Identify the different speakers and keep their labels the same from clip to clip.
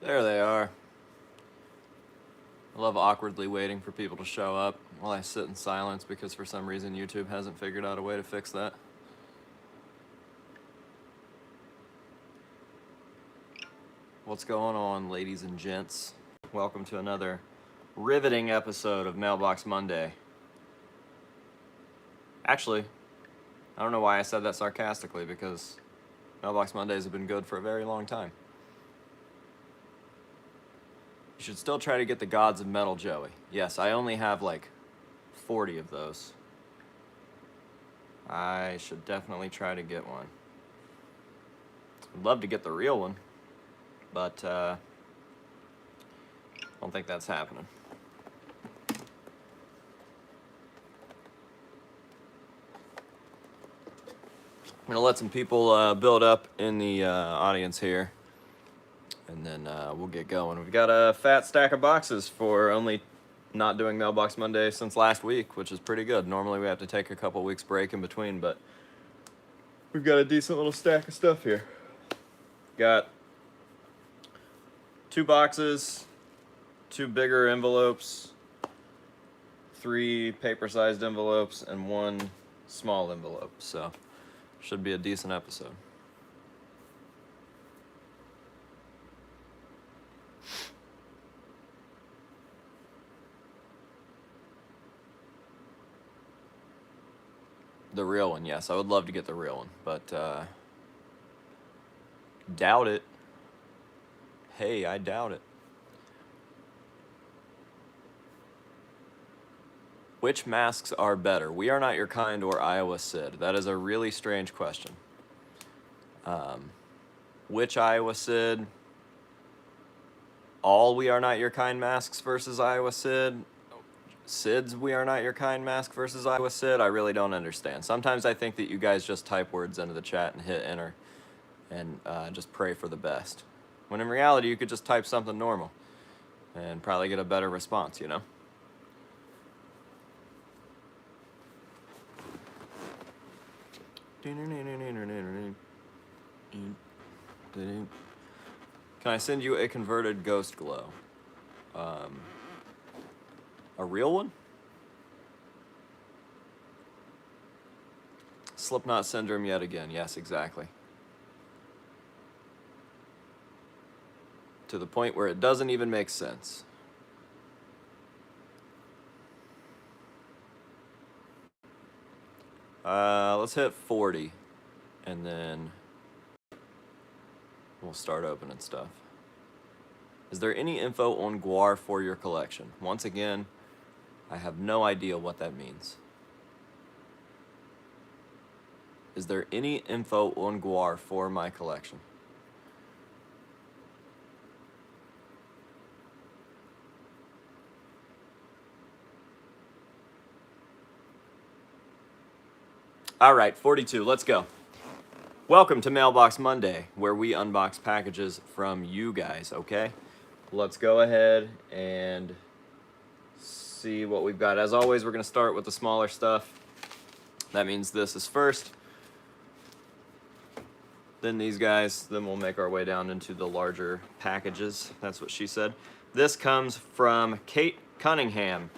Speaker 1: There they are. I love awkwardly waiting for people to show up while I sit in silence because for some reason YouTube hasn't figured out a way to fix that. What's going on, ladies and gents? Welcome to another riveting episode of Mailbox Monday. Actually, I don't know why I said that sarcastically because Mailbox Mondays have been good for a very long time. You should still try to get the Gods of Metal Joey. Yes, I only have like 40 of those. I should definitely try to get one. I'd love to get the real one, but I don't think that's happening. I'm gonna let some people build up in the audience here, and then we'll get going. We've got a fat stack of boxes for only not doing Mailbox Monday since last week, which is pretty good. Normally we have to take a couple weeks break in between, but we've got a decent little stack of stuff here. Got 2 boxes, 2 bigger envelopes, 3 paper-sized envelopes, and 1 small envelope, so should be a decent episode. The real one, yes. I would love to get the real one, but doubt it. Hey, I doubt it. Which masks are better, We Are Not Your Kind or Iowa Sid? That is a really strange question. Which Iowa Sid? All We Are Not Your Kind masks versus Iowa Sid? Sid's We Are Not Your Kind mask versus Iowa Sid? I really don't understand. Sometimes I think that you guys just type words into the chat and hit enter and just pray for the best. When in reality, you could just type something normal and probably get a better response, you know? Can I send you a converted ghost glow? A real one? Slipknot syndrome yet again. Yes, exactly. To the point where it doesn't even make sense. Let's hit 40, and then we'll start opening stuff. Is there any info on Gwar for your collection? Once again, I have no idea what that means. Is there any info on Gwar for my collection? All right, 42, let's go. Welcome to Mailbox Monday, where we unbox packages from you guys, okay? Let's go ahead and see what we've got. As always, we're gonna start with the smaller stuff. That means this is first, then these guys, then we'll make our way down into the larger packages. That's what she said. This comes from Kate Cunningham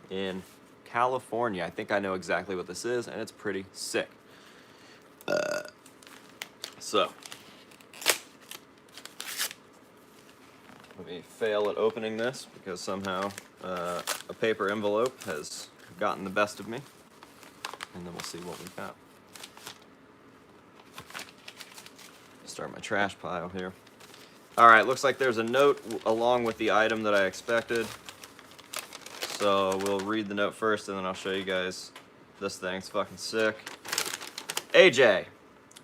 Speaker 1: in California. I think I know exactly what this is, and it's pretty sick. So, let me fail at opening this because somehow a paper envelope has gotten the best of me. And then we'll see what we've got. Start my trash pile here. All right, looks like there's a note along with the item that I expected. So we'll read the note first, and then I'll show you guys this thing. It's fucking sick. AJ,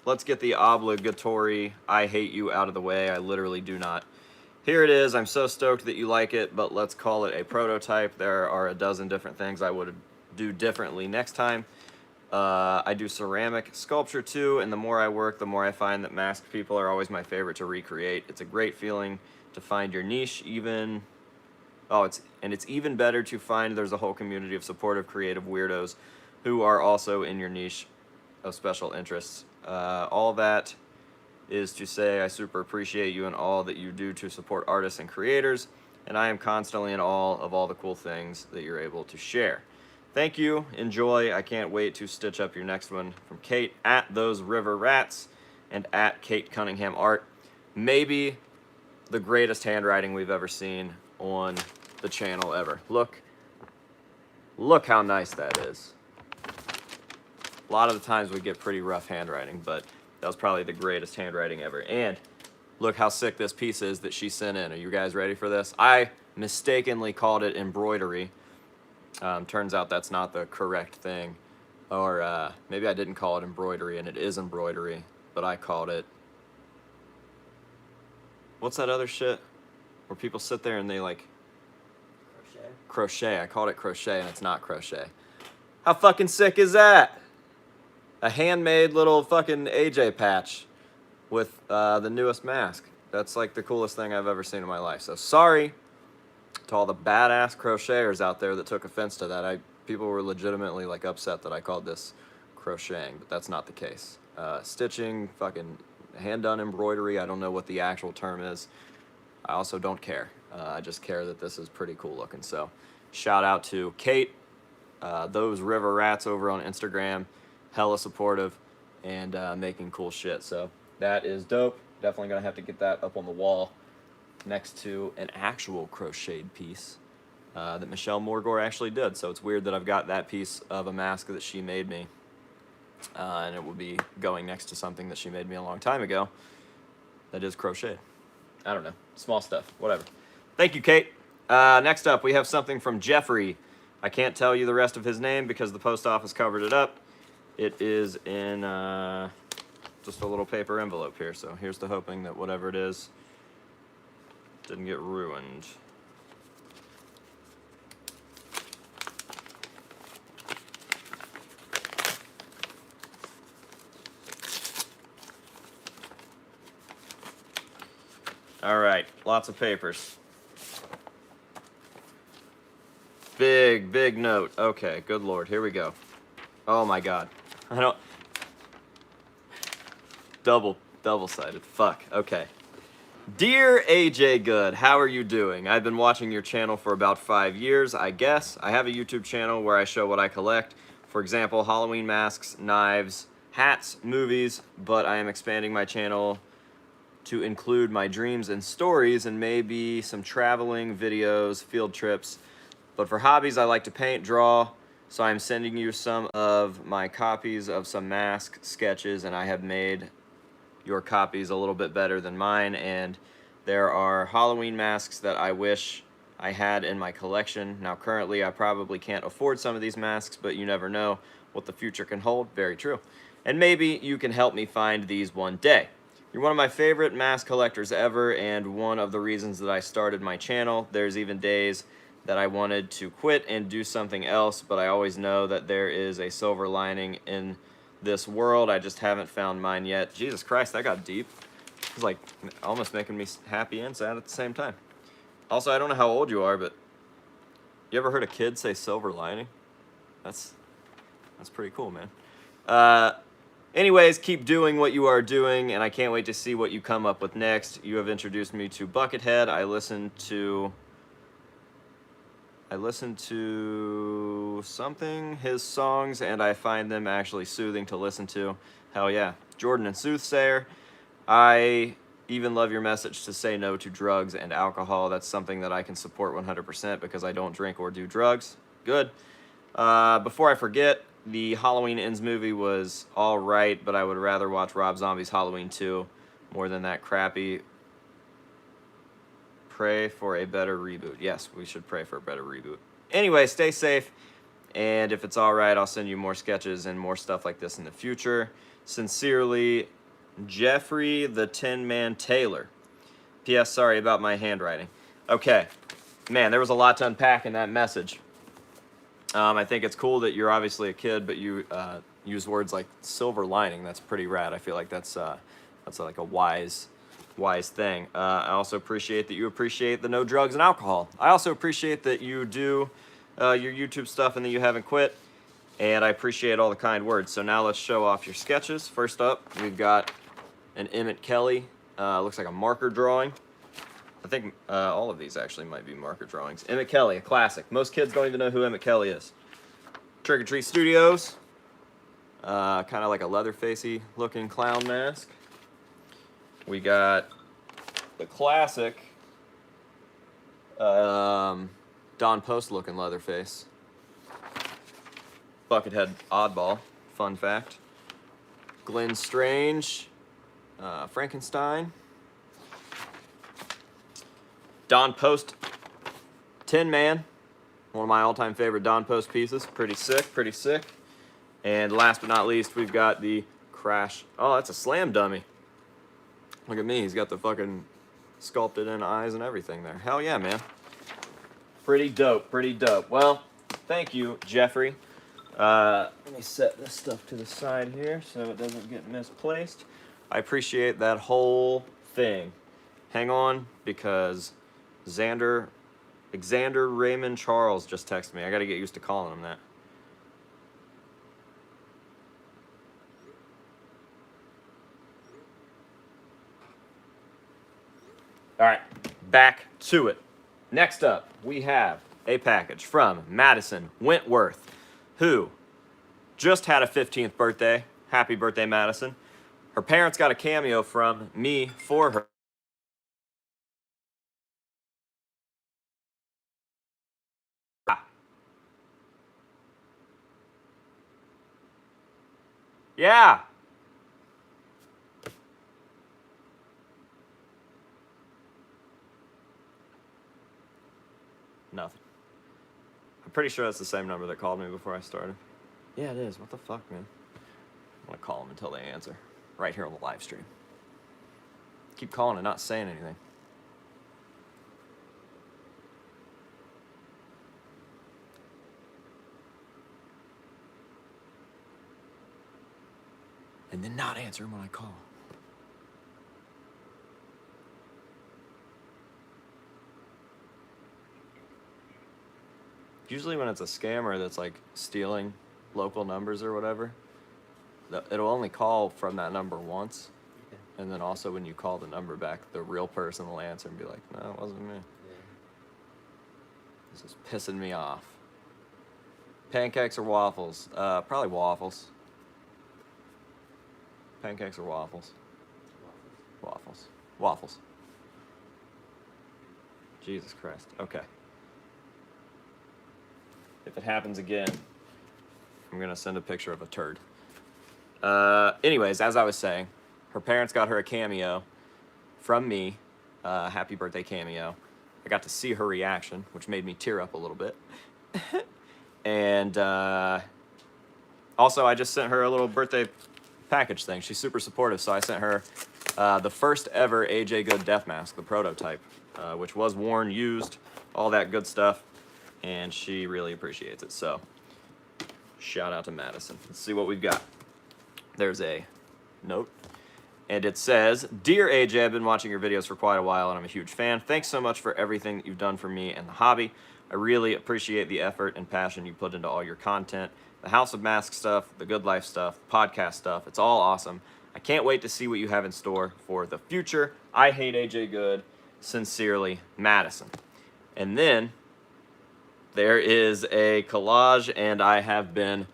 Speaker 1: let's get the obligatory I hate you out of the way. I literally do not. Here it is. I'm so stoked that you like it, but let's call it a prototype. There are a dozen different things I would do differently next time. I do ceramic sculpture too, and the more I work, the more I find that masked people are always my favorite to recreate. It's a great feeling to find your niche, even... Oh, it's even better to find there's a whole community of supportive, creative weirdos who are also in your niche of special interests. All that is to say I super appreciate you and all that you do to support artists and creators, and I am constantly in awe of all the cool things that you're able to share. Thank you. Enjoy. I can't wait to stitch up your next one. From Kate at Those River Rats and at Kate Cunningham Art. Maybe the greatest handwriting we've ever seen on the channel ever. Look how nice that is. A lot of the times we get pretty rough handwriting, but that was probably the greatest handwriting ever. And look how sick this piece is that she sent in. Are you guys ready for this? I mistakenly called it embroidery. Turns out that's not the correct thing. Or maybe I didn't call it embroidery and it is embroidery, but I called it... What's that other shit? Where people sit there and they like... Crochet. I called it crochet and it's not crochet. How fucking sick is that? A handmade little fucking AJ patch with the newest mask. That's like the coolest thing I've ever seen in my life. So sorry to all the badass crocheters out there that took offense to that. People were legitimately like upset that I called this crocheting, but that's not the case. Stitching, fucking hand done embroidery. I don't know what the actual term is. I also don't care. I just care that this is pretty cool looking. So shout out to Kate, Those River Rats over on Instagram, hella supportive and making cool shit. So that is dope. Definitely gonna have to get that up on the wall next to an actual crocheted piece that Michelle Morgore actually did. So it's weird that I've got that piece of a mask that she made me and it will be going next to something that she made me a long time ago that is crocheted. I don't know. Small stuff. Whatever. Thank you, Kate. Next up, we have something from Jeffrey. I can't tell you the rest of his name because the post office covered it up. It is in just a little paper envelope here. So here's to hoping that whatever it is didn't get ruined. All right, lots of papers. Big note. Okay, good Lord, here we go. Oh my God. I don't... Double-sided, fuck, okay. Dear AJ Good, how are you doing? I've been watching your channel for about 5 years, I guess. I have a YouTube channel where I show what I collect. For example, Halloween masks, knives, hats, movies, but I am expanding my channel to include my dreams and stories and maybe some traveling, videos, field trips. But for hobbies, I like to paint, draw, so I'm sending you some of my copies of some mask sketches, and I have made your copies a little bit better than mine, and there are Halloween masks that I wish I had in my collection. Now currently I probably can't afford some of these masks, but you never know what the future can hold. Very true. And maybe you can help me find these one day. You're one of my favorite mask collectors ever, and one of the reasons that I started my channel. There's even days that I wanted to quit and do something else, but I always know that there is a silver lining in this world. I just haven't found mine yet. Jesus Christ, that got deep. It's like almost making me happy and sad at the same time. Also, I don't know how old you are, but you ever heard a kid say silver lining? That's pretty cool, man. Anyways, keep doing what you are doing, and I can't wait to see what you come up with next. You have introduced me to Buckethead. I listened to something, his songs, and I find them actually soothing to listen to. Hell yeah. Jordan and Soothsayer. I even love your message to say no to drugs and alcohol. That's something that I can support 100% because I don't drink or do drugs. Good. Before I forget, the Halloween Ends movie was alright, but I would rather watch Rob Zombie's Halloween 2 more than that crappy. Pray for a better reboot. Yes, we should pray for a better reboot. Anyway, stay safe, and if it's alright, I'll send you more sketches and more stuff like this in the future. Sincerely, Jeffrey the Tin Man Taylor. P.S. Sorry about my handwriting. Okay. Man, there was a lot to unpack in that message. I think it's cool that you're obviously a kid, but you use words like silver lining. That's pretty rad. I feel like that's like a wise thing. I also appreciate that you appreciate the no drugs and alcohol. I also appreciate that you do your YouTube stuff and that you haven't quit. And I appreciate all the kind words. So now let's show off your sketches. First up, we've got an Emmett Kelly. Looks like a marker drawing. I think all of these actually might be marker drawings. Emmett Kelly, a classic. Most kids don't even know who Emmett Kelly is. Trick or Treat Studios. Kind of like a Leatherfacey looking clown mask. We got the classic Don Post looking Leatherface. Buckethead Oddball, fun fact. Glenn Strange, Frankenstein. Don Post Tin Man, one of my all-time favorite Don Post pieces. Pretty sick, pretty sick. And last but not least, we've got the Crash. Oh, that's a Slam dummy. Look at me, he's got the fucking sculpted in eyes and everything there. Hell yeah, man. Pretty dope, pretty dope. Well, thank you, Jeffrey. Let me set this stuff to the side here so it doesn't get misplaced. I appreciate that whole thing. Hang on, because Xander Raymond Charles just texted me. I gotta get used to calling him that. All right, back to it. Next up, we have a package from Madison Wentworth, who just had a 15th birthday. Happy birthday, Madison. Her parents got a cameo from me for her. Yeah. Nothing. I'm pretty sure that's the same number that called me before I started. Yeah, it is. What the fuck, man? I'm gonna call them until they answer. Right here on the live stream. Keep calling and not saying anything. And then not answer when I call. Usually when it's a scammer that's like stealing local numbers or whatever, it'll only call from that number once. Yeah. And then also when you call the number back, the real person will answer and be like, no, it wasn't me. Yeah. This is pissing me off. Pancakes or waffles? Probably waffles. Pancakes or waffles? Waffles. Waffles. Jesus Christ. Okay. If it happens again, I'm gonna send a picture of a turd. Anyways, as I was saying, her parents got her a cameo from me, happy birthday cameo. I got to see her reaction, which made me tear up a little bit. And also, I just sent her a little birthday package thing. She's super supportive, so I sent her the first ever AJ Good death mask, the prototype, which was worn, used, all that good stuff. And she really appreciates it. So, shout out to Madison. Let's see what we've got. There's a note. And it says, Dear AJ, I've been watching your videos for quite a while and I'm a huge fan. Thanks so much for everything that you've done for me and the hobby. I really appreciate the effort and passion you put into all your content. The House of Mask stuff, the Good Life stuff, the podcast stuff. It's all awesome. I can't wait to see what you have in store for the future. I hate AJ Good. Sincerely, Madison. And then there is a collage, and I have been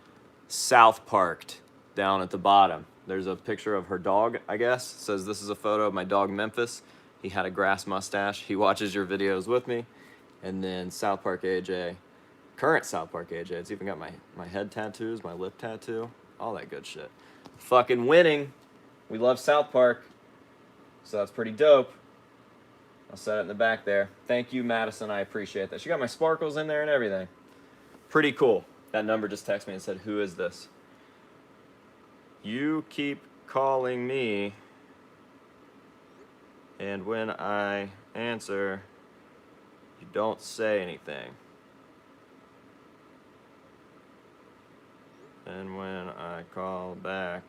Speaker 1: South Parked down at the bottom. There's a picture of her dog, I guess. It says, this is a photo of my dog, Memphis. He had a grass mustache. He watches your videos with me. And then South Park AJ, current South Park AJ. It's even got my head tattoos, my lip tattoo, all that good shit. Fucking winning. We love South Park. So that's pretty dope. I'll set it in the back there. Thank you, Madison. I appreciate that. She got my sparkles in there and everything. Pretty cool. That number just texted me and said, who is this? You keep calling me, and when I answer, you don't say anything. And when I call back,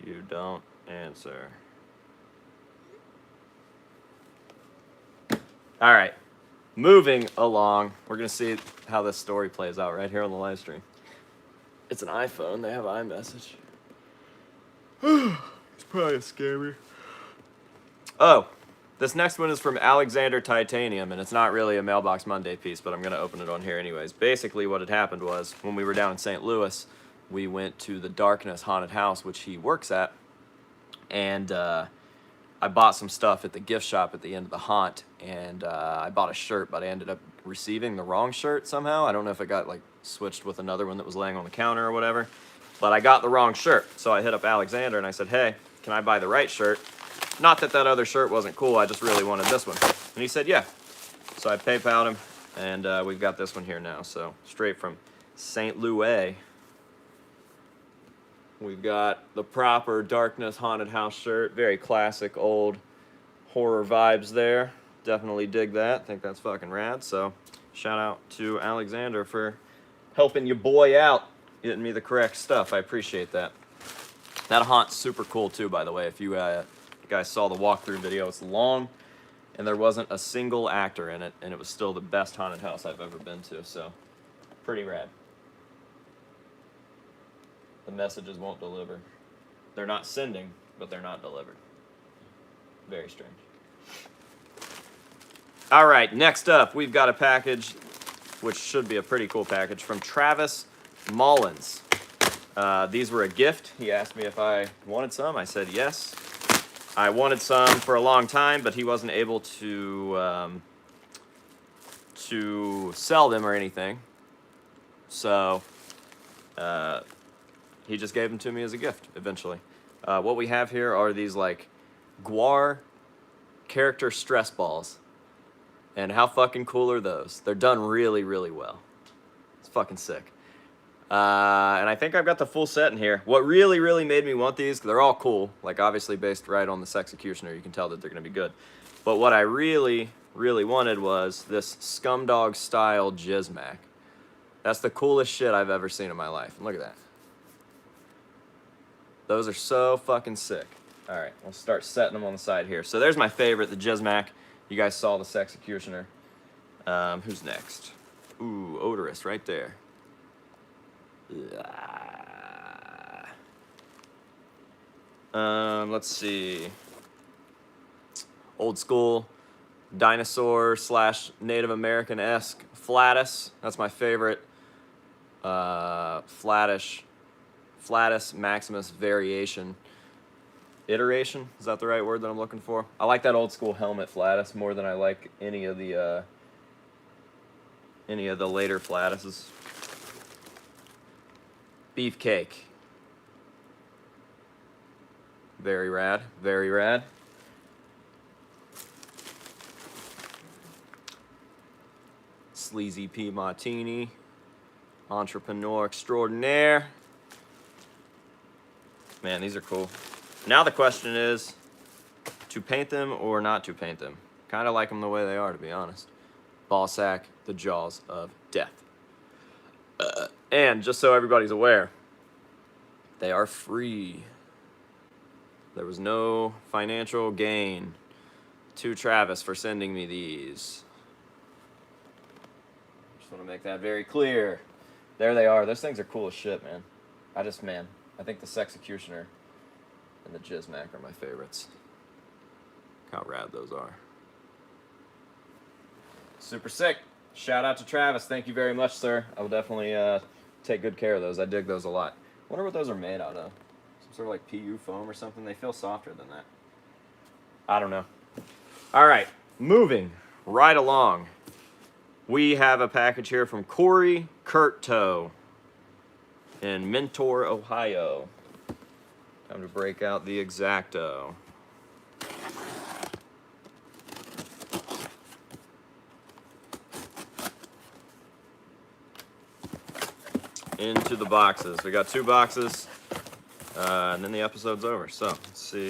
Speaker 1: you don't answer. All right, moving along. We're gonna see how this story plays out right here on the live stream. It's an iPhone, they have iMessage. It's Probably a scammer. Oh, this next one is from Alexander Titanium, and it's not really a Mailbox Monday piece, but I'm going to open it on here anyways. Basically, what had happened was, when we were down in St. Louis, we went to the Darkness Haunted House, which he works at, and I bought some stuff at the gift shop at the end of the haunt, and I bought a shirt, but I ended up receiving the wrong shirt somehow. I don't know if it got like switched with another one that was laying on the counter or whatever, but I got the wrong shirt. So I hit up Alexander and I said, hey, can I buy the right shirt? Not that that other shirt wasn't cool, I just really wanted this one. And he said, yeah. So I PayPal'd him, and we've got this one here now. So straight from St. Louis. We've got the proper Darkness Haunted House shirt. Very classic old horror vibes there. Definitely dig that. Think that's fucking rad. So shout out to Alexander for helping your boy out, getting me the correct stuff. I appreciate that. That haunt's super cool too, by the way. If you guys saw the walkthrough video, it's long and there wasn't a single actor in it, and it was still the best haunted house I've ever been to. So pretty rad. The messages won't deliver. They're not sending, but they're not delivered. Very strange. All right, next up, we've got a package, which should be a pretty cool package, from Travis Mullins. These were a gift. He asked me if I wanted some. I said yes. I wanted some for a long time, but he wasn't able to sell them or anything. So he just gave them to me as a gift eventually. What we have here are these like Gwar character stress balls. And how fucking cool are those? They're done really, really well. It's fucking sick. And I think I've got the full set in here. What really, really made me want these, 'cause they're all cool, like obviously based right on the Sexecutioner, you can tell that they're gonna be good. But what I really, really wanted was this Scumdog style Jizmac. That's the coolest shit I've ever seen in my life. And look at that. Those are so fucking sick. All right, we'll start setting them on the side here. So there's my favorite, the Jizmac. You guys saw the Sexecutioner. Who's next? Ooh, Odorous right there. Let's see. Old school dinosaur / Native American-esque Flatus. That's my favorite. Flatus Maximus variation. Iteration, is that the right word that I'm looking for? I like that old school helmet Flatus more than I like any of the later Flatuses. Beefcake. Very rad, very rad. Sleazy P Martini. Entrepreneur extraordinaire. Man, these are cool. Now the question is, to paint them or not to paint them. Kind of like them the way they are, to be honest. Ballsack, the Jaws of Death. And just so everybody's aware, they are free. There was no financial gain to Travis for sending me these. Just want to make that very clear. There they are. Those things are cool as shit, man. I think the Sexecutioner and the Jizmac are my favorites. Look how rad those are. Super sick. Shout out to Travis. Thank you very much, sir. I will definitely take good care of those. I dig those a lot. Wonder what those are made out of. Some sort of like PU foam or something. They feel softer than that. I don't know. All right, moving right along. We have a package here from Corey Kurto in Mentor, Ohio. Time to break out the X-Acto. Into the boxes. We got 2 boxes, and then the episode's over. So, let's see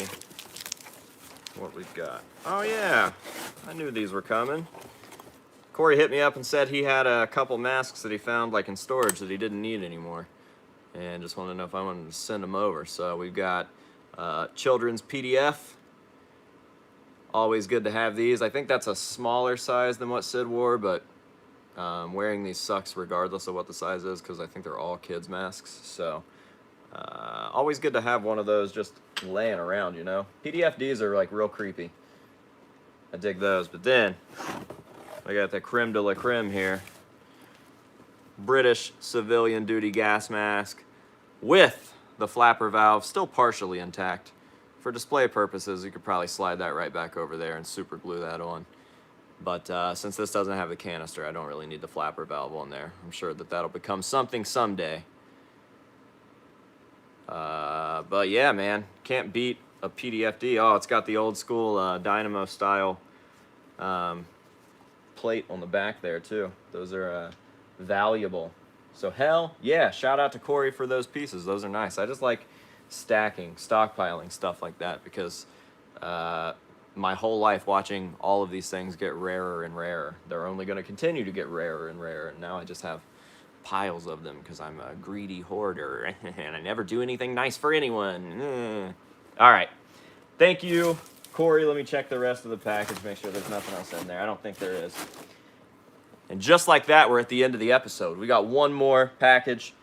Speaker 1: what we've got. Oh yeah, I knew these were coming. Corey hit me up and said he had a couple masks that he found like in storage that he didn't need anymore. And just wanted to know if I wanted to send them over. So we've got children's PDF. Always good to have these. I think that's a smaller size than what Sid wore, but wearing these sucks regardless of what the size is because I think they're all kids masks. So Always good to have one of those just laying around, you know? PDFDs are like real creepy. I dig those. But then, I got the creme de la creme here. British civilian duty gas mask with the flapper valve still partially intact. For display purposes, you could probably slide that right back over there and super glue that on. But since this doesn't have the canister, I don't really need the flapper valve on there. I'm sure that that'll become something someday. But yeah, man, can't beat a PDFD. Oh, it's got the old school Dynamo style plate on the back there too. Those are valuable. So hell yeah, shout out to Corey for those pieces. Those are nice. I just like stacking, stockpiling stuff like that because my whole life watching all of these things get rarer and rarer. They're only going to continue to get rarer and rarer, and now I just have piles of them because I'm a greedy hoarder and I never do anything nice for anyone. All right. Thank you, Corey. Let me check the rest of the package, make sure there's nothing else in there. I don't think there is. And just like that, we're at the end of the episode. We got one more package.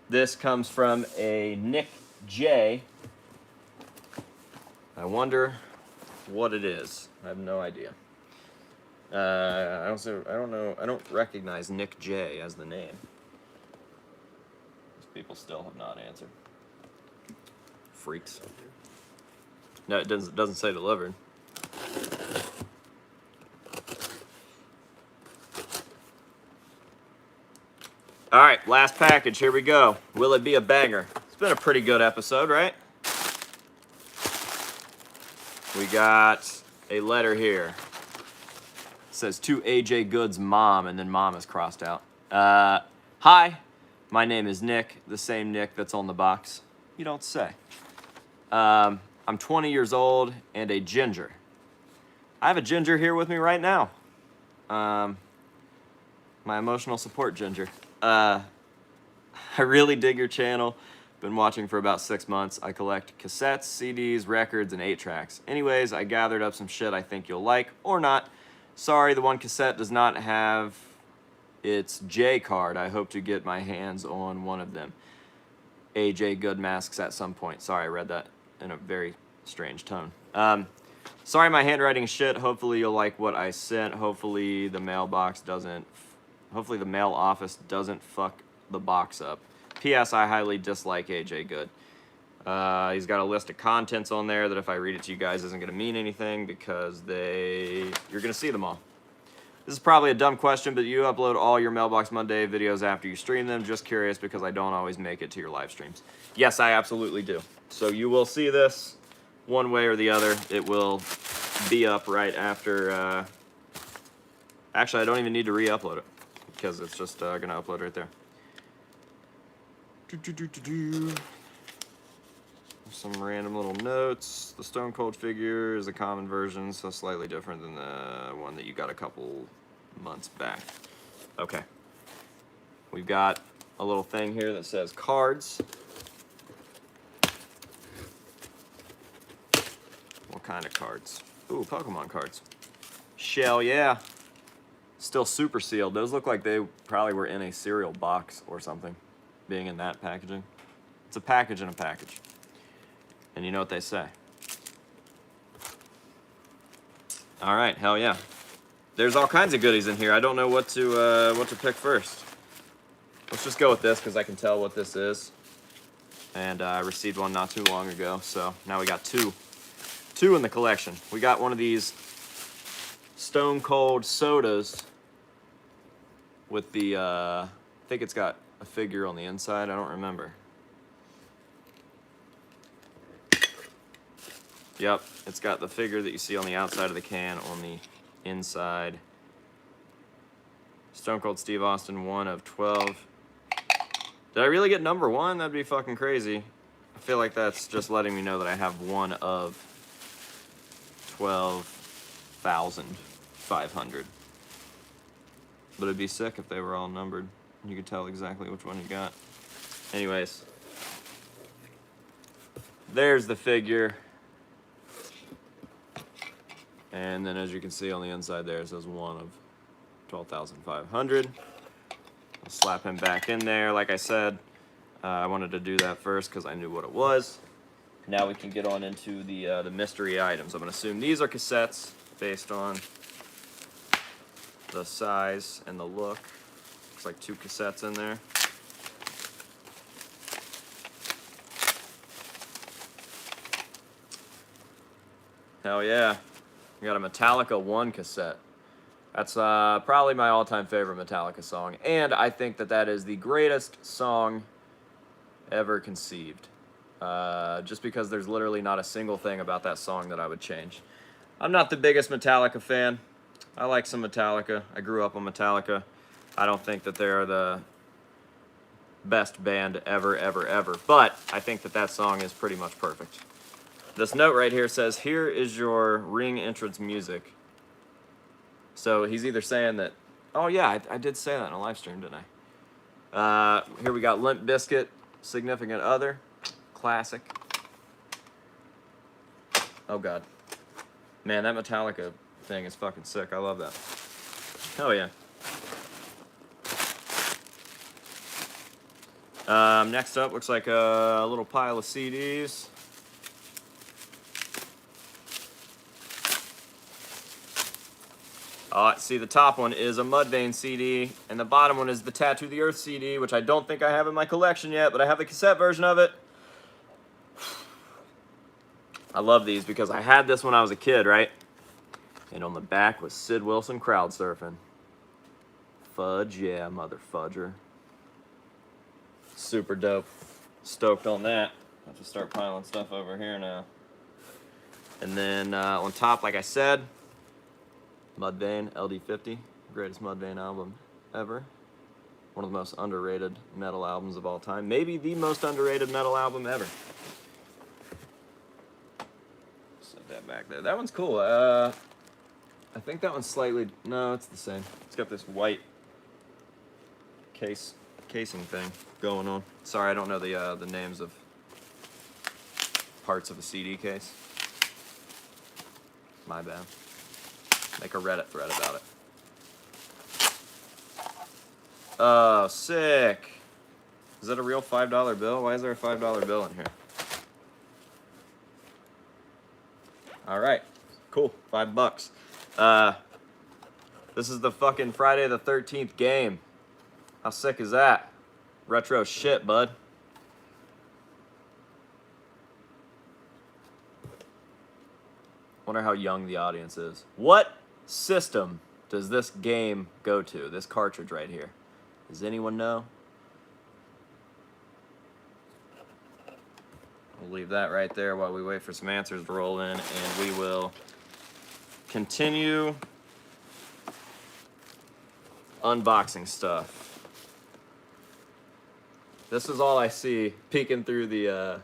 Speaker 1: This comes from a Nick J. I wonder what it is. I have no idea. I don't know. I don't recognize Nick J as the name. These people still have not answered. Freaks. No, it doesn't say delivered. All right, last package. Here we go. Will it be a banger? It's been a pretty good episode, right? We got a letter here. It says to AJ Good's mom, and then mom is crossed out. Hi, my name is Nick, the same Nick that's on the box. You don't say. I'm 20 years old and a ginger. I have a ginger here with me right now. My emotional support ginger. I really dig your channel. Been watching for about 6 months. I collect cassettes, CDs, records, and 8-tracks. Anyways, I gathered up some shit I think you'll like, or not. Sorry, the one cassette does not have its J card. I hope to get my hands on one of them. AJ Good masks at some point. Sorry, I read that in a very strange tone. Sorry my handwriting is shit. Hopefully you'll like what I sent. Hopefully the mail office doesn't fuck the box up. P.S. I highly dislike AJ Good. He's got a list of contents on there that if I read it to you guys isn't going to mean anything because you're going to see them all. This is probably a dumb question, but you upload all your Mailbox Monday videos after you stream them. Just curious because I don't always make it to your live streams. Yes, I absolutely do. So you will see this one way or the other. It will be up right after... Actually, I don't even need to re-upload it because it's just going to upload right there. Some random little notes. The Stone Cold figure is a common version, so slightly different than the one that you got a couple months back. Okay. We've got a little thing here that says cards. What kind of cards? Ooh, Pokemon cards. Shell, yeah. Still super sealed. Those look like they probably were in a cereal box or something, being in that packaging. It's a package in a package. And you know what they say. All right, hell yeah. There's all kinds of goodies in here. I don't know what to pick first. Let's just go with this because I can tell what this is. And I received one not too long ago, so now we got two in the collection. We got one of these Stone Cold sodas with the, I think it's got a figure on the inside. I don't remember. Yep, it's got the figure that you see on the outside of the can on the inside. Stone Cold Steve Austin, 1 of 12. Did I really get number 1? That'd be fucking crazy. I feel like that's just letting me know that I have 1 of 12,500. But it'd be sick if they were all numbered. You could tell exactly which one you got. Anyways. There's the figure. And then as you can see on the inside there, it says 1 of 12,500. I'll slap him back in there. Like I said, I wanted to do that first because I knew what it was. Now we can get on into the mystery items. I'm going to assume these are cassettes based on the size and the look. Looks like 2 cassettes in there. Hell yeah. We got a Metallica 1 cassette. That's probably my all-time favorite Metallica song. And I think that that is the greatest song ever conceived. Just because there's literally not a single thing about that song that I would change. I'm not the biggest Metallica fan. I like some Metallica. I grew up on Metallica. I don't think that they're the best band ever, ever, ever. But I think that that song is pretty much perfect. This note right here says, here is your ring entrance music. So he's either saying that, oh yeah, I did say that in a live stream, didn't I? Here we got Limp Bizkit, Significant Other, classic. Oh god. Man, that Metallica thing is fucking sick. I love that. Hell yeah. Next up, looks like a little pile of CDs. See, the top one is a Mudvayne CD, and the bottom one is the Tattoo the Earth CD, which I don't think I have in my collection yet, but I have the cassette version of it. I love these because I had this when I was a kid, right? And on the back was Sid Wilson crowd surfing. Fudge, yeah, mother fudger. Super dope. Stoked on that. I'll have to start piling stuff over here now. And then on top, like I said, Mudvayne, LD50, greatest Mudvayne album ever. One of the most underrated metal albums of all time. Maybe the most underrated metal album ever. Set that back there. That one's cool. I think that one's slightly, no, it's the same. It's got this white casing thing going on. Sorry, I don't know the names of parts of a CD case. My bad. Make a Reddit thread about it. Oh, sick. Is that a real $5 bill? Why is there a $5 bill in here? All right, cool, $5. This is the fucking Friday the 13th game. How sick is that? Retro shit, bud. Wonder how young the audience is. What system does this game go to? This cartridge right here. Does anyone know? We'll leave that right there while we wait for some answers to roll in, and we will continue unboxing stuff. This is all I see peeking through the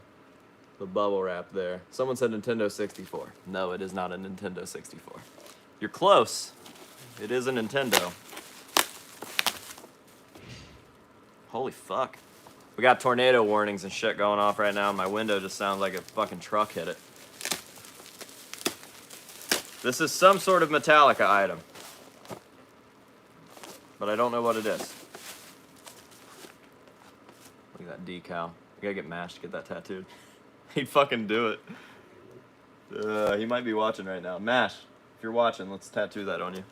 Speaker 1: bubble wrap there. Someone said Nintendo 64. No, it is not a Nintendo 64. You're close. It is a Nintendo. Holy fuck. We got tornado warnings and shit going off right now. My window just sounds like a fucking truck hit it. This is some sort of Metallica item, but I don't know what it is. Look at that decal. You gotta get Mash to get that tattooed. He'd fucking do it. He might be watching right now. Mash, if you're watching, let's tattoo that on you.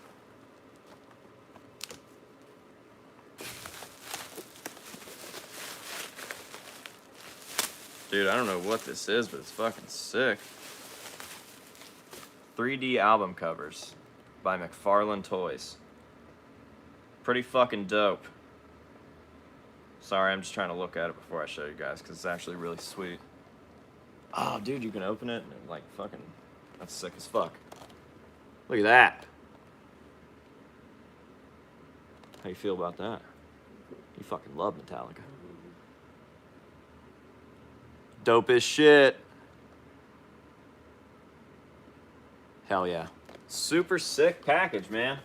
Speaker 1: Dude, I don't know what this is, but it's fucking sick. 3D album covers by McFarlane Toys. Pretty fucking dope. Sorry, I'm just trying to look at it before I show you guys, because it's actually really sweet. Oh, dude, you can open it and like fucking, that's sick as fuck. Look at that. How you feel about that? You fucking love Metallica. Dope as shit. Hell yeah. Super sick package, man.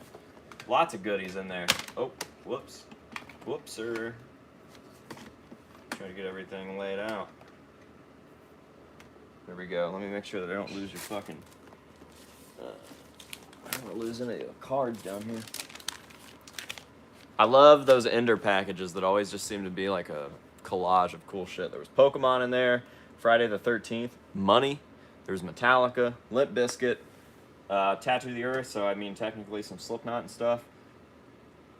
Speaker 1: Lots of goodies in there. Oh, whoops. Whoopser. Try to get everything laid out. There we go. Let me make sure that I don't lose your fucking... I don't want to lose any cards down here. I love those Ender packages that always just seem to be like a collage of cool shit. There was Pokemon in there, Friday the 13th, Money, there was Metallica, Limp Bizkit, Tattoo of the Earth, so I mean technically some Slipknot and stuff,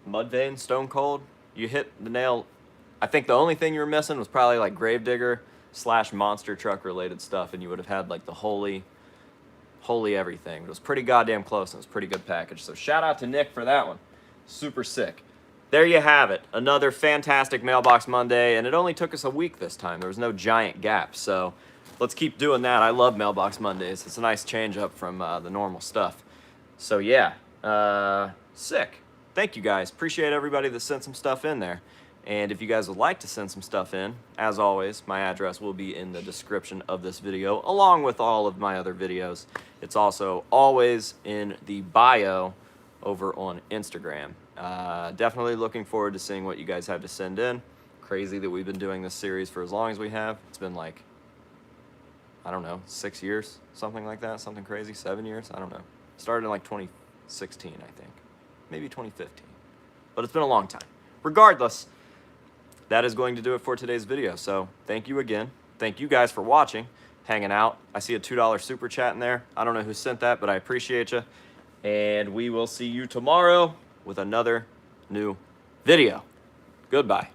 Speaker 1: Mudvayne, Stone Cold. You hit the nail. I think the only thing you were missing was probably like Gravedigger / monster truck related stuff, and you would have had like the holy everything. It was pretty goddamn close, and it was a pretty good package. So shout out to Nick for that one. Super sick. There you have it. Another fantastic Mailbox Monday, and it only took us a week this time. There was no giant gap, so let's keep doing that. I love Mailbox Mondays. It's a nice change up from the normal stuff. So yeah, sick. Thank you guys. Appreciate everybody that sent some stuff in there. And if you guys would like to send some stuff in, as always, my address will be in the description of this video, along with all of my other videos. It's also always in the bio over on Instagram. Definitely looking forward to seeing what you guys have to send in. Crazy that we've been doing this series for as long as we have. It's been like, I don't know, 6 years, something like that, something crazy, 7 years, I don't know. Started in like 2016, I think, maybe 2015, but it's been a long time. Regardless, that is going to do it for today's video. So thank you again. Thank you guys for watching, hanging out. I see a $2 super chat in there. I don't know who sent that, but I appreciate you. And we will see you tomorrow with another new video. Goodbye.